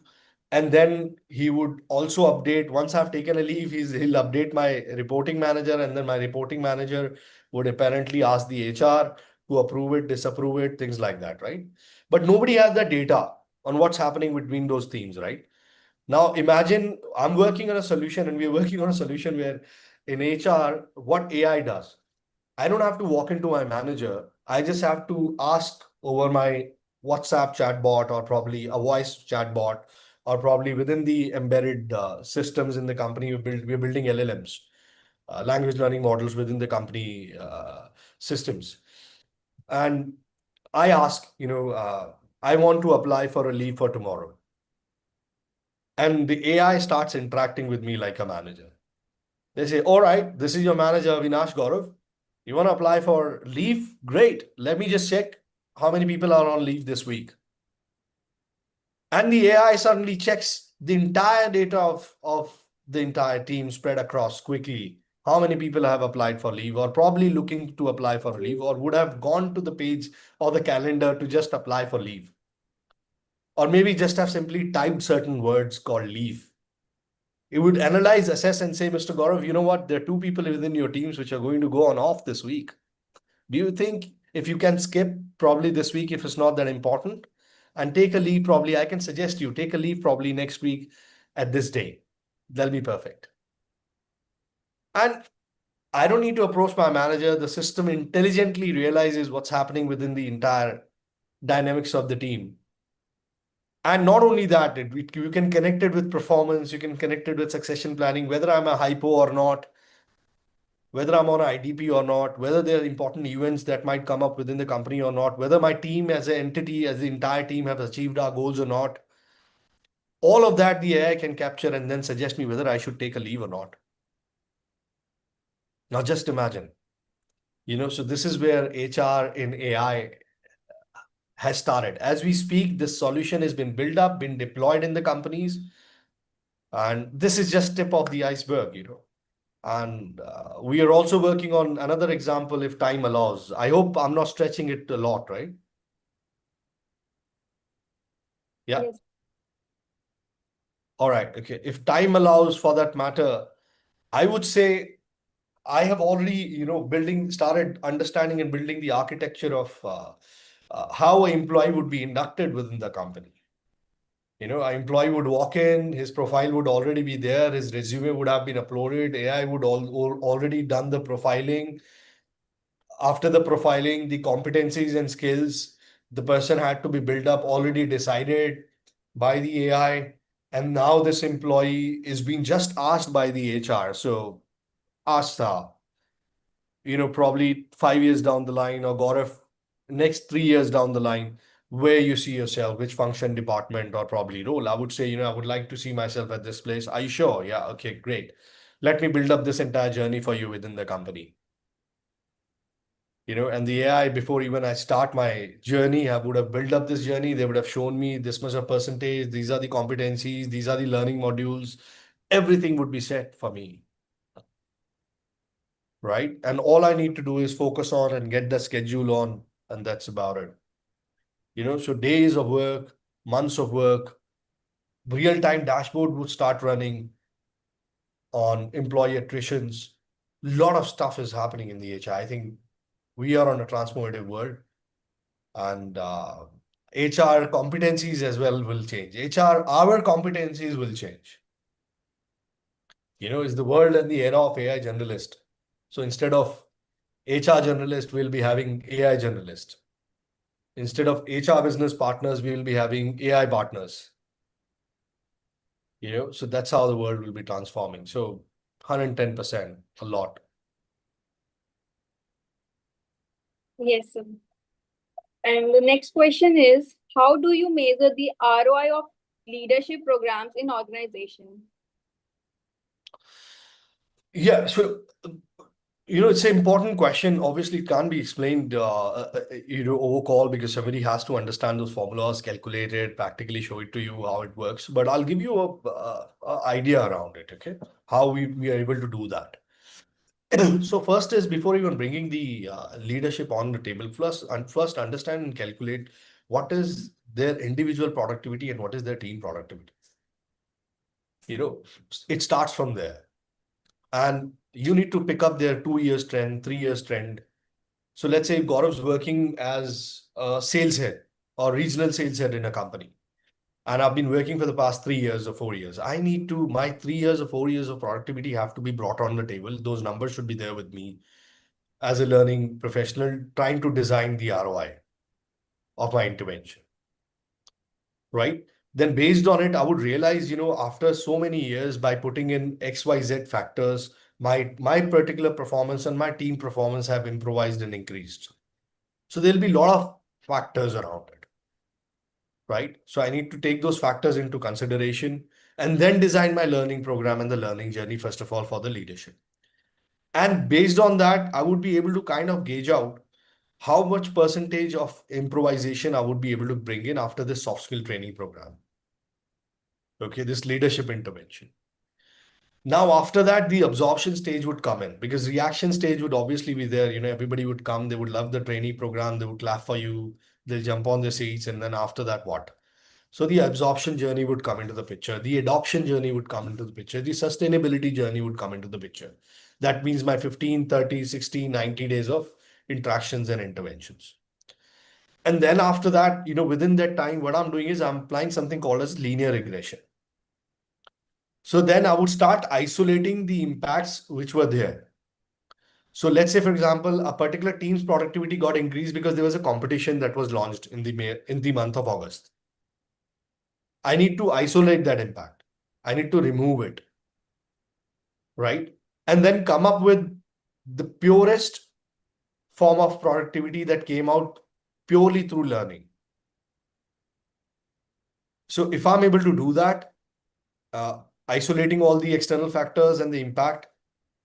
And then he would also update. Once I've taken a leave, he'll update my reporting manager, and then my reporting manager would apparently ask the HR to approve it, disapprove it, things like that, right? But nobody has that data on what's happening between those teams, right? Now imagine I'm working on a solution, and we're working on a solution where in HR, what AI does, I don't have to walk into my manager. I just have to ask over my WhatsApp chatbot, or probably a voice chatbot, or probably within the embedded systems in the company. We're building LLMs, language learning models within the company systems. And I ask, I want to apply for a leave for tomorrow. And the AI starts interacting with me like a manager. They say, all right, this is your manager, Avinash Gaurav. You want to apply for leave? Great. Let me just check how many people are on leave this week. And the AI suddenly checks the entire data of the entire team spread across quickly. How many people have applied for leave, or probably looking to apply for leave, or would have gone to the page or the calendar to just apply for leave. Or maybe just have simply typed certain words called leave. It would analyze, assess, and say, Mr. Gaurav, you know what? There are two people within your teams which are going to go on off this week. Do you think if you can skip probably this week, if it's not that important, and take a leave, probably I can suggest you take a leave probably next week at this day. That'll be perfect. And I don't need to approach my manager. The system intelligently realizes what's happening within the entire dynamics of the team. And not only that, you can connect it with performance, you can connect it with succession planning, whether I'm a hypo or not, whether I'm on IDP or not, whether there are important events that might come up within the company or not, whether my team as an entity, as the entire team have achieved our goals or not. All of that the AI can capture and then suggest me whether I should take a leave or not. Now just imagine, so this is where HR in AI has started. As we speak, this solution has been built up, been deployed in the companies. And this is just tip of the iceberg. And we are also working on another example if time allows. I hope I'm not stretching it a lot, right? Yeah. Yes. All right. Okay. If time allows for that matter, I would say I have already, started understanding and building the architecture of how an employee would be inducted within the company. An employee would walk in, his profile would already be there, his resume would have been uploaded, AI would already done the profiling. After the profiling, the competencies and skills, the person had to be built up, already decided by the AI. And now this employee is being just asked by the HR. So asked her, probably 5 years down the line, or Gaurav, next 3 years down the line, where you see yourself, which function, department, or probably role. I would say, I would like to see myself at this place. Are you sure? Yeah, okay, great. Let me build up this entire journey for you within the company. And the AI, before even I start my journey, I would have built up this journey. They would have shown me this much of percentage, these are the competencies, these are the learning modules. Everything would be set for me, right? And all I need to do is focus on and get the schedule on, and that's about it. So days of work, months of work, real-time dashboard would start running on employee attritions. A lot of stuff is happening in the HR. I think we are on a transformative world, and HR competencies as well will change. Our competencies will change. It's the world and the era of AI generalist. So instead of HR generalist, we'll be having AI generalist. Instead of HR business partners, we will be having AI partners. So that's how the world will be transforming. So 110%, a lot. Yes, sir. And the next question is, how do you measure the ROI of leadership programs in organization? Yeah, so it's an important question. Obviously, it can't be explained, over call, because somebody has to understand those formulas, calculate it, practically show it to you how it works. But I'll give you a idea around it, okay? How we are able to do that. So first is, before even bringing the leadership on the table, first understand and calculate what is their individual productivity and what is their team productivity. It starts from there. And you need to pick up their 2 years trend, 3 years trend. So let's say Gaurav's working as a sales head or regional sales head in a company. And I've been working for the past 3 years or 4 years. My 3 years or 4 years of productivity have to be brought on the table. Those numbers should be there with me as a learning professional trying to design the ROI of my intervention, right? Then based on it, I would realize, after so many years, by putting in XYZ factors, my particular performance and my team performance have improvised and increased. So there'll be a lot of factors around it, right? So I need to take those factors into consideration and then design my learning program and the learning journey, first of all, for the leadership. And based on that, I would be able to kind of gauge out how much percentage of improvisation I would be able to bring in after this soft skill training program. Okay, this leadership intervention. Now, after that, the absorption stage would come in, because reaction stage would obviously be there. Everybody would come, they would love the trainee program, they would clap for you, they'll jump on their seats, and then after that, what? So the absorption journey would come into the picture, the adoption journey would come into the picture, the sustainability journey would come into the picture. That means my 15, 30, 60, 90 days of interactions and interventions. And then after that, within that time, what I'm doing is I'm applying something called as linear regression. So then I would start isolating the impacts which were there. So let's say, for example, a particular team's productivity got increased because there was a competition that was launched in the month of August. I need to isolate that impact. I need to remove it, right? And then come up with the purest form of productivity that came out purely through learning. So if I'm able to do that, isolating all the external factors and the impact,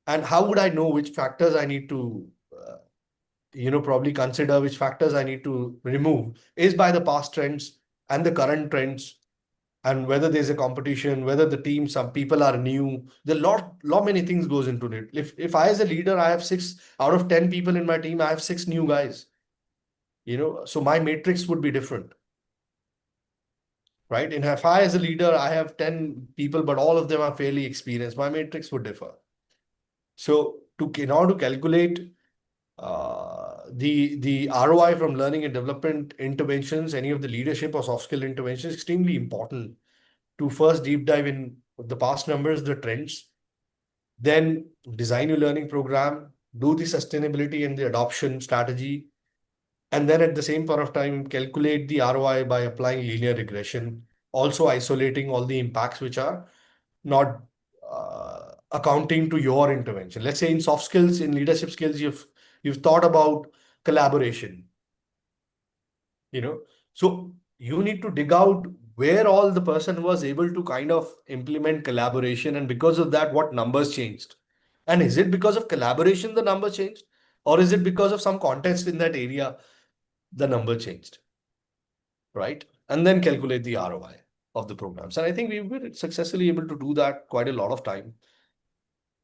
and how would I know which factors I need to probably consider, which factors I need to remove, is by the past trends and the current trends, and whether there's a competition, whether the team, some people are new. There are lot many things goes into it. If I, as a leader, I have 6 out of 10 people in my team, I have 6 new guys, so my matrix would be different, right? And if I, as a leader, I have 10 people, but all of them are fairly experienced, my matrix would differ. So in order to calculate the ROI from learning and development interventions, any of the leadership or soft skill interventions, extremely important to first deep dive in the past numbers, the trends, then design your learning program, do the sustainability and the adoption strategy, and then at the same point of time, calculate the ROI by applying linear regression, also isolating all the impacts which are not accounting to your intervention. Let's say in soft skills, in leadership skills, you've thought about collaboration, so you need to dig out where all the person was able to kind of implement collaboration, and because of that, what numbers changed. And is it because of collaboration the number changed, or is it because of some context in that area the number changed, right? And then calculate the ROI of the programs. And I think we were successfully able to do that quite a lot of time.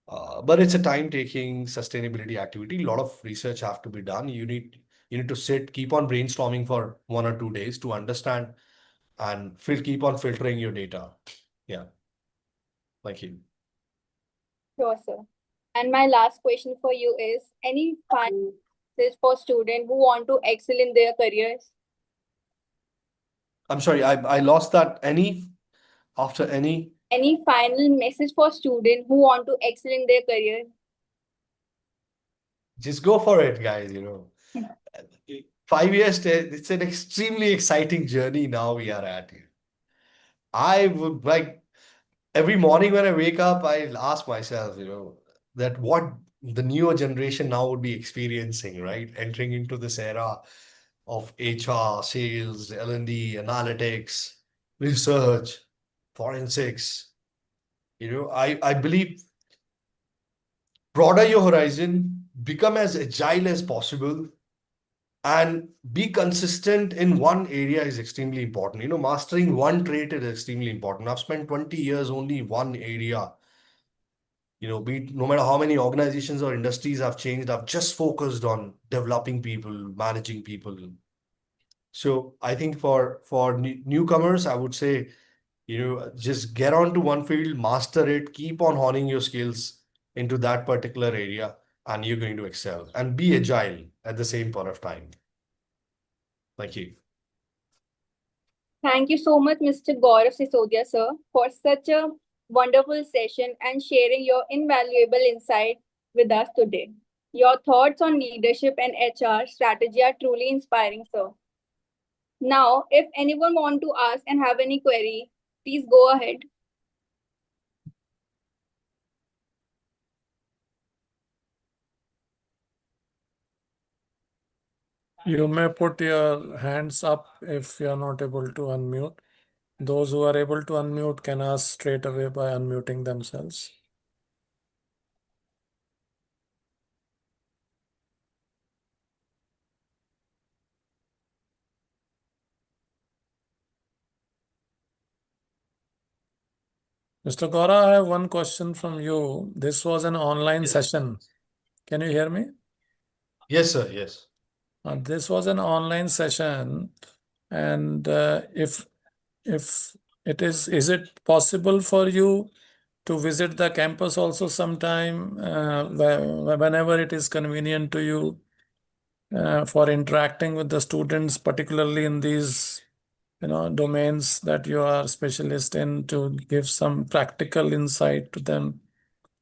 But it's a time-taking sustainability activity. A lot of research have to be done. You need to sit, keep on brainstorming for 1 or 2 days to understand and keep on filtering your data. Yeah. Thank you. Sure, sir. And my last question for you is any final message for students who want to excel in their careers? I'm sorry, I lost that. After any? Any final message for students who want to excel in their career? Just go for it, guys. 5 years, it's an extremely exciting journey now we are at here. I would like every morning when I wake up, I ask myself, that what the newer generation now would be experiencing, right? Entering into this era of HR, sales, L&D, analytics, research, forensics. I believe broaden your horizon, become as agile as possible, and be consistent in one area is extremely important. Mastering one trait is extremely important. I've spent 20 years only one area. No matter how many organizations or industries I've changed, I've just focused on developing people, managing people. So I think for newcomers, I would say, just get onto one field, master it, keep on honing your skills into that particular area, and you're going to excel and be agile at the same point of time. Thank you. Thank you so much, Mr. Gaurav Sisodia, sir, for such a wonderful session and sharing your invaluable insight with us today. Your thoughts on leadership and HR strategy are truly inspiring, sir. Now, if anyone want to ask and have any query, please go ahead. You may put your hands up if you are not able to unmute. Those who are able to unmute can ask straight away by unmuting themselves. Mr. Gora, I have one question from you. This was an online Yes. session. Can you hear me? Yes, sir. Yes. This was an online session, and if it is it possible for you to visit the campus also sometime, whenever it is convenient to you, for interacting with the students, particularly in these domains that you are specialist in, to give some practical insight to them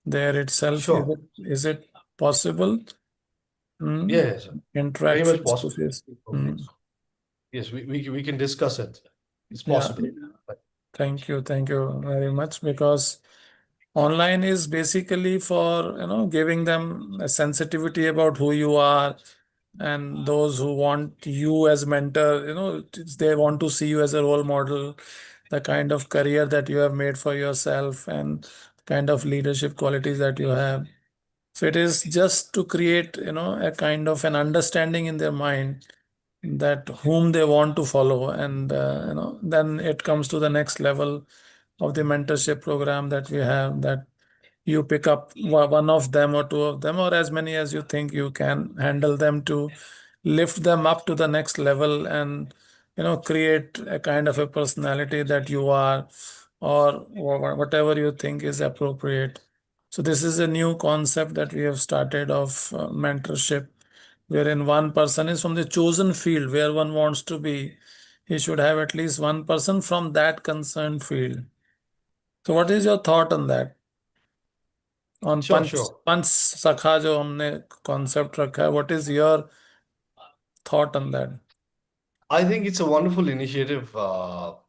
there itself? Sure. Is it possible? Hmm? Yeah, yes, sir. Very Interact much face to possible. face. Hmm. Yes, we can discuss it. It's Yeah. possible. Thank you. Thank you very much, because online is basically for giving them a sensitivity about who you are, and those who want you as mentor, they want to see you as a role model, the kind of career that you have made for yourself, and kind of leadership qualities that you have. So it is just to create a kind of an understanding in their mind that whom they want to follow, and then it comes to the next level of the mentorship program that we have, that you pick up one of them or two of them, or as many as you think you can handle them, to lift them up to the next level, and create a kind of a personality that you are, or whatever you think is appropriate. So this is a new concept that we have started of mentorship, wherein one person is from the chosen field where one wants to be. He should have at least one person from that concerned field. So what is your thought on that? On Sure, punch sure. पंच सखा जो हमने concept रखा है, what is your thought on that? I think it's a wonderful initiative. Ajay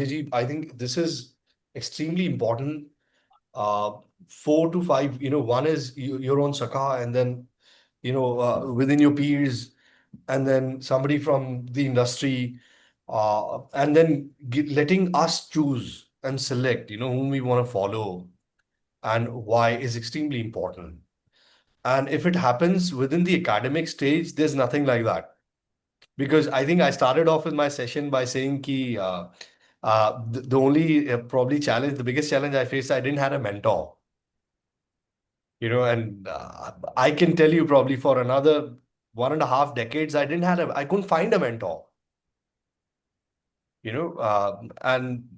ji, I think this is extremely important. Uh, 4 to 5, one is your own Sakha, and then, within your peers, and then somebody from the industry, and then letting us choose and select, whom we want to follow and why is extremely important. And if it happens within the academic stage, there's nothing like that. Because I think I started off with my session by saying ki, the only probably challenge, the biggest challenge I faced, I didn't have a mentor. And I can tell you probably for another 1.5 decades, I couldn't find a mentor. and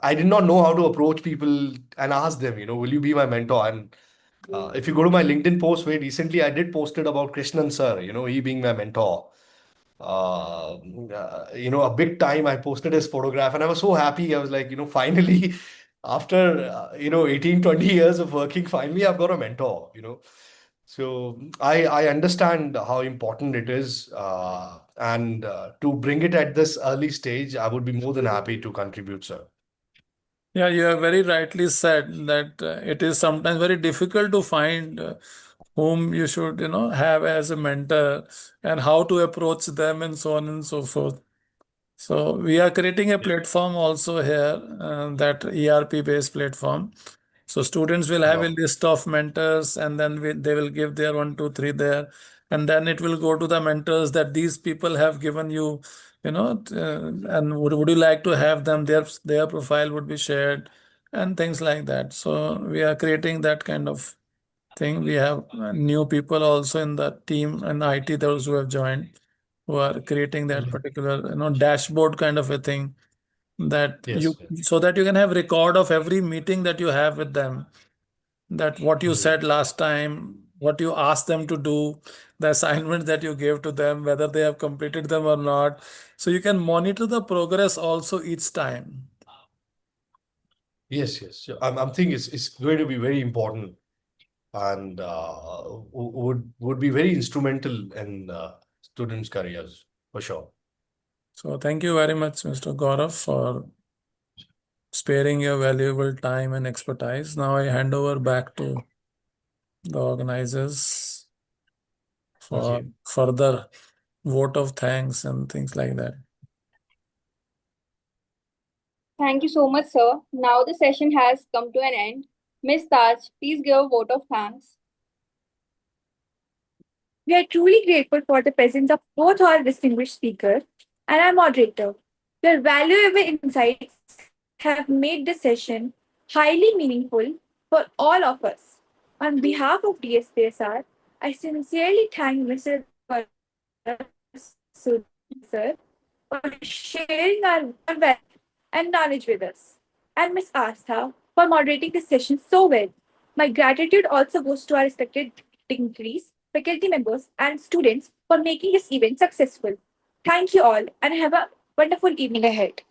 I did not know how to approach people and ask them, will you be my mentor? And if you go to my LinkedIn post very recently, I did post it about Krishnan sir, he being my mentor. A big time I posted his photograph and I was so happy. I was like, finally, after, 18, 20 years of working, finally I've got a mentor. So I understand how important it is. And to bring it at this early stage, I would be more than happy to contribute, sir. Yeah, you have very rightly said that it is sometimes very difficult to find whom you should, have as a mentor and how to approach them and so on and so forth. So we are creating a platform also here, that ERP based platform. So students will have a Wow. list of mentors, and then they will give their 1, 2, 3 there, and then it will go to the mentors that these people have given you, and would you like to have them? Their profile would be shared, and things like that. So we are creating that kind of thing. We have new people also in the team and IT, those who have joined, who are creating that Mhm. particular dashboard kind of a thing, that you Yes. Yes. so that you can have record of every meeting that you have with them, that what you Mhm. said last time, what you asked them to do, the assignment that you gave to them, whether they have completed them or not. So you can monitor the progress also each time. Yes. Yes. So I'm thinking it's going to be very important and would be very instrumental in students' careers for sure. So thank you very much, Mr. Gaurav, for sparing your valuable time and expertise. Now I hand over back to the organizers for Okay. further vote of thanks and things like that. Thank you so much, sir. Now the session has come to an end. Miss Taj, please give a vote of thanks. We are truly grateful for the presence of both our distinguished speakers and our moderator. Your valuable insights have made this session highly meaningful for all of us. On behalf of DSPSR, I sincerely thank Mr. Gaurav Sisodia sir for sharing our warm welcome and knowledge with us, and Miss Astha for moderating this session so well. My gratitude also goes to our respected dignitaries, faculty members, and students for making this event successful. Thank you all and have a wonderful evening ahead.